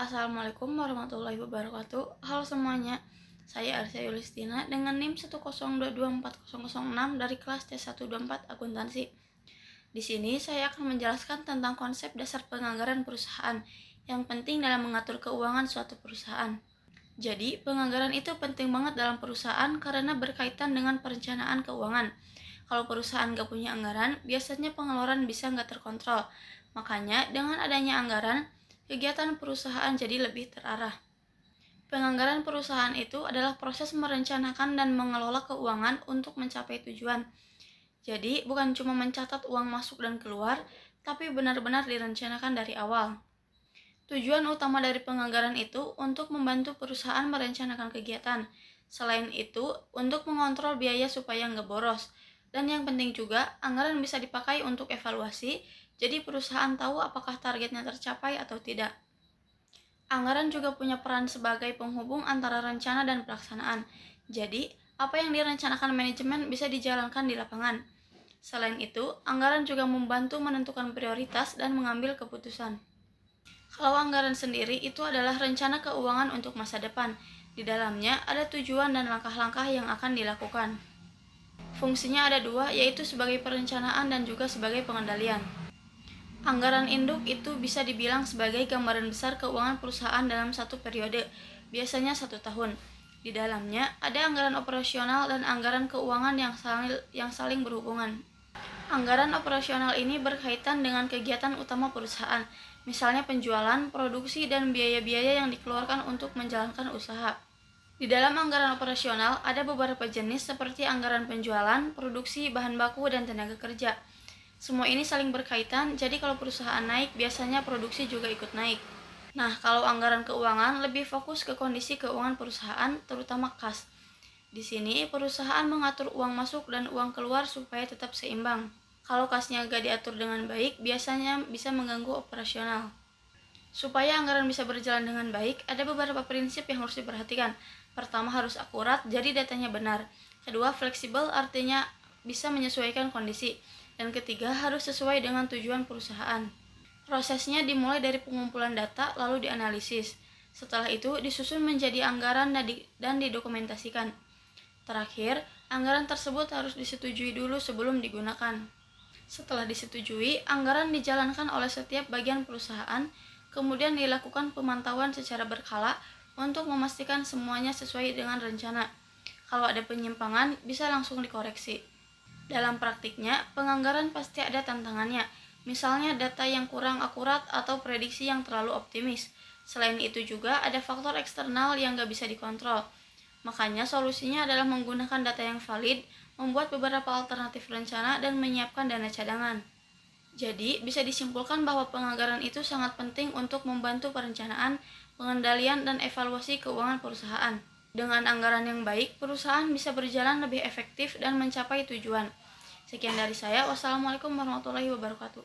Assalamualaikum warahmatullahi wabarakatuh. Halo semuanya, saya Arsya Yulistina dengan NIM 102240006 dari kelas C124 Akuntansi. Di sini saya akan menjelaskan tentang konsep dasar penganggaran perusahaan yang penting dalam mengatur keuangan suatu perusahaan. Jadi, penganggaran itu penting banget dalam perusahaan karena berkaitan dengan perencanaan keuangan. Kalau perusahaan nggak punya anggaran, biasanya pengeluaran bisa nggak terkontrol. Makanya, dengan adanya anggaran, kegiatan perusahaan jadi lebih terarah. Penganggaran perusahaan itu adalah proses merencanakan dan mengelola keuangan untuk mencapai tujuan. Jadi, bukan cuma mencatat uang masuk dan keluar, tapi benar-benar direncanakan dari awal. Tujuan utama dari penganggaran itu untuk membantu perusahaan merencanakan kegiatan. Selain itu, untuk mengontrol biaya supaya nggak boros. Dan yang penting juga, anggaran bisa dipakai untuk evaluasi, jadi perusahaan tahu apakah targetnya tercapai atau tidak. Anggaran juga punya peran sebagai penghubung antara rencana dan pelaksanaan. Jadi, apa yang direncanakan manajemen bisa dijalankan di lapangan. Selain itu, anggaran juga membantu menentukan prioritas dan mengambil keputusan. Kalau anggaran sendiri itu adalah rencana keuangan untuk masa depan. Di dalamnya ada tujuan dan langkah-langkah yang akan dilakukan. Fungsinya ada dua, yaitu sebagai perencanaan dan juga sebagai pengendalian. Anggaran induk itu bisa dibilang sebagai gambaran besar keuangan perusahaan dalam satu periode, biasanya 1 tahun. Di dalamnya ada anggaran operasional dan anggaran keuangan yang saling berhubungan. Anggaran operasional ini berkaitan dengan kegiatan utama perusahaan, misalnya penjualan, produksi, dan biaya-biaya yang dikeluarkan untuk menjalankan usaha. Di dalam anggaran operasional ada beberapa jenis seperti anggaran penjualan, produksi, bahan baku, dan tenaga kerja. Semua ini saling berkaitan, jadi kalau perusahaan naik, biasanya produksi juga ikut naik. Nah, kalau anggaran keuangan lebih fokus ke kondisi keuangan perusahaan, terutama kas. Di sini, perusahaan mengatur uang masuk dan uang keluar supaya tetap seimbang. Kalau kasnya gak diatur dengan baik, biasanya bisa mengganggu operasional. Supaya anggaran bisa berjalan dengan baik, ada beberapa prinsip yang harus diperhatikan. Pertama, harus akurat, jadi datanya benar. Kedua, fleksibel, artinya bisa menyesuaikan kondisi. Dan ketiga, harus sesuai dengan tujuan perusahaan. Prosesnya dimulai dari pengumpulan data, lalu dianalisis. Setelah itu, disusun menjadi anggaran dan didokumentasikan. Terakhir, anggaran tersebut harus disetujui dulu sebelum digunakan. Setelah disetujui, anggaran dijalankan oleh setiap bagian perusahaan, kemudian dilakukan pemantauan secara berkala untuk memastikan semuanya sesuai dengan rencana. Kalau ada penyimpangan, bisa langsung dikoreksi. Dalam praktiknya, penganggaran pasti ada tantangannya, misalnya data yang kurang akurat atau prediksi yang terlalu optimis. Selain itu juga ada faktor eksternal yang gak bisa dikontrol. Makanya solusinya adalah menggunakan data yang valid, membuat beberapa alternatif rencana, dan menyiapkan dana cadangan. Jadi, bisa disimpulkan bahwa penganggaran itu sangat penting untuk membantu perencanaan, pengendalian, dan evaluasi keuangan perusahaan. Dengan anggaran yang baik, perusahaan bisa berjalan lebih efektif dan mencapai tujuan. Sekian dari saya. Wassalamualaikum warahmatullahi wabarakatuh.